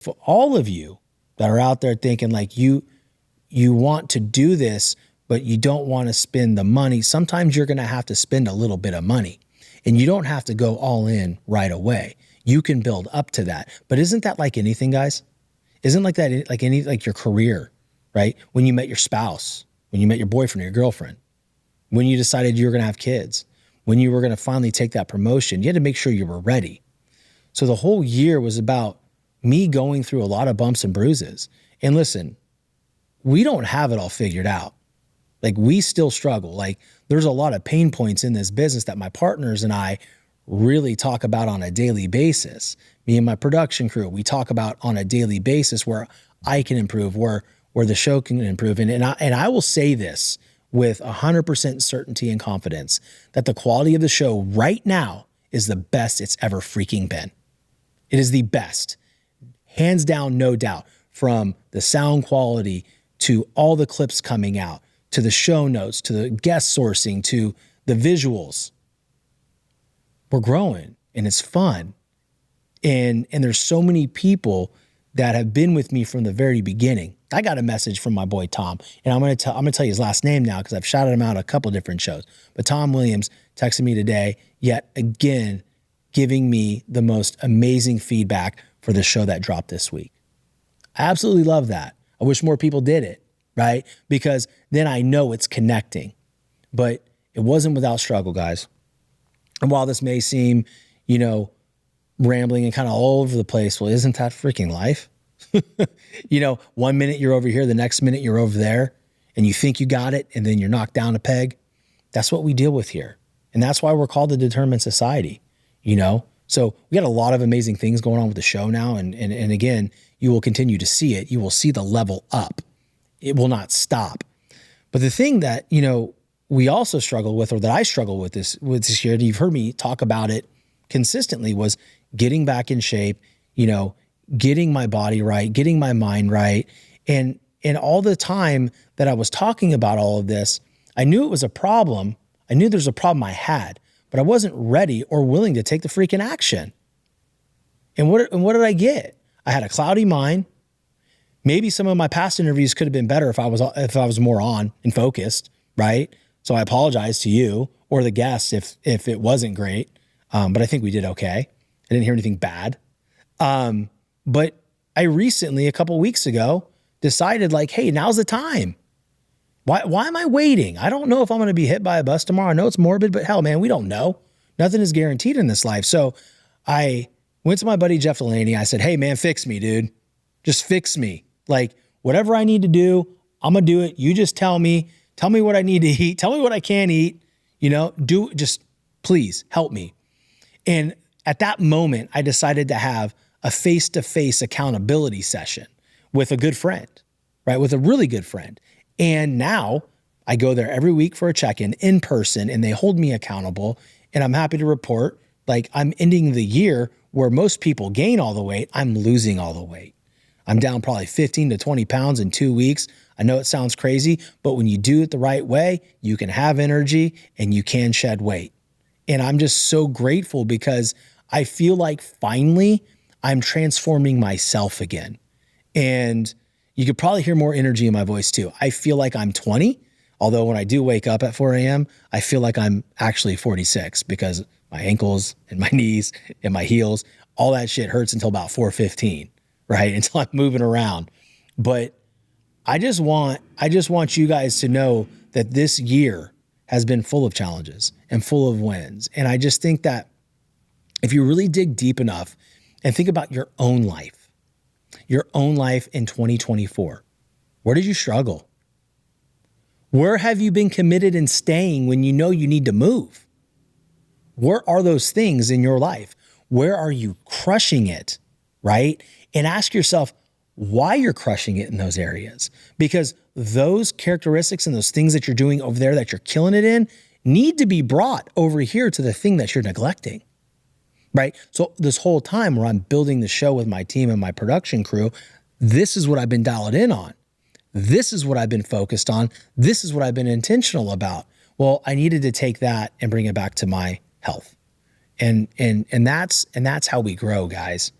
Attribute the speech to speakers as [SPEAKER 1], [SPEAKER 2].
[SPEAKER 1] For all of you that are out there thinking like you want to do this, but you don't want to spend the money, sometimes you're going to have to spend a little bit of money, and you don't have to go all in right away. You can build up to that. But isn't that like anything, guys? Isn't like that like your career, right? When you met your spouse, when you met your boyfriend or your girlfriend, when you decided you were going to have kids, when you were going to finally take that promotion, you had to make sure you were ready. So the whole year was about me going through a lot of bumps and bruises. And listen, we don't have it all figured out. Like, we still struggle. Like, there's a lot of pain points in this business that my partners and I really talk about on a daily basis. Me and my production crew, we talk about on a daily basis where I can improve, where the show can improve. And I will say this with 100% certainty and confidence that the quality of the show right now is the best it's ever freaking been. It is the best. Hands down, no doubt. From the sound quality to all the clips coming out, to the show notes, to the guest sourcing, to the visuals. We're growing and it's fun. And there's so many people that have been with me from the very beginning. I got a message from my boy Tom, and I'm gonna tell you his last name now because I've shouted him out a couple different shows. But Tom Williams texted me today, yet again, giving me the most amazing feedback for the show that dropped this week. I absolutely love that. I wish more people did it, right? Because then I know it's connecting. But it wasn't without struggle, guys. And while this may seem, rambling and kind of all over the place, well, isn't that freaking life? 1 minute you're over here, the next minute you're over there, and you think you got it, and then you're knocked down a peg. That's what we deal with here. And that's why we're called the Determined Society, So we got a lot of amazing things going on with the show now. And again, you will continue to see it. You will see the level up. It will not stop. But the thing that, we also struggle with, or that I struggle with this year, and you've heard me talk about it consistently, was getting back in shape, getting my body right, getting my mind right. And all the time that I was talking about all of this, I knew it was a problem. I knew there's a problem I had, but I wasn't ready or willing to take the freaking action. And what did I get? I had a cloudy mind. Maybe some of my past interviews could have been better if I was more on and focused, right? So I apologize to you or the guests if it wasn't great. But I think we did okay. I didn't hear anything bad. But I recently, a couple weeks ago, decided like, hey, now's the time. Why am I waiting? I don't know if I'm going to be hit by a bus tomorrow. I know it's morbid, but hell, man, we don't know. Nothing is guaranteed in this life. So I went to my buddy, Jeff Delaney. I said, hey, man, fix me, dude. Just fix me. Like, whatever I need to do, I'm going to do it. You just tell me what I need to eat. Tell me what I can't eat. Just please help me. And at that moment, I decided to have a face-to-face accountability session with a good friend, right? With a really good friend. And now I go there every week for a check-in in person, and they hold me accountable. And I'm happy to report, like, I'm ending the year where most people gain all the weight. I'm losing all the weight. I'm down probably 15 to 20 pounds in 2 weeks. I know it sounds crazy, but when you do it the right way, you can have energy and you can shed weight. And I'm just so grateful because I feel like finally I'm transforming myself again. And you could probably hear more energy in my voice too. I feel like I'm 20, although when I do wake up at 4 a.m., I feel like I'm actually 46 because my ankles and my knees and my heels, all that shit hurts until about 4:15, right? Until I'm moving around. But I just want you guys to know that this year has been full of challenges and full of wins. And I just think that if you really dig deep enough and think about your own life in 2024, where did you struggle? Where have you been committed and staying when you know you need to move? Where are those things in your life? Where are you crushing it, right? And ask yourself why you're crushing it in those areas. Because those characteristics and those things that you're doing over there that you're killing it in need to be brought over here to the thing that you're neglecting, right? So this whole time where I'm building the show with my team and my production crew, this is what I've been dialed in on. This is what I've been focused on. This is what I've been intentional about. Well, I needed to take that and bring it back to my health. And that's how we grow, guys.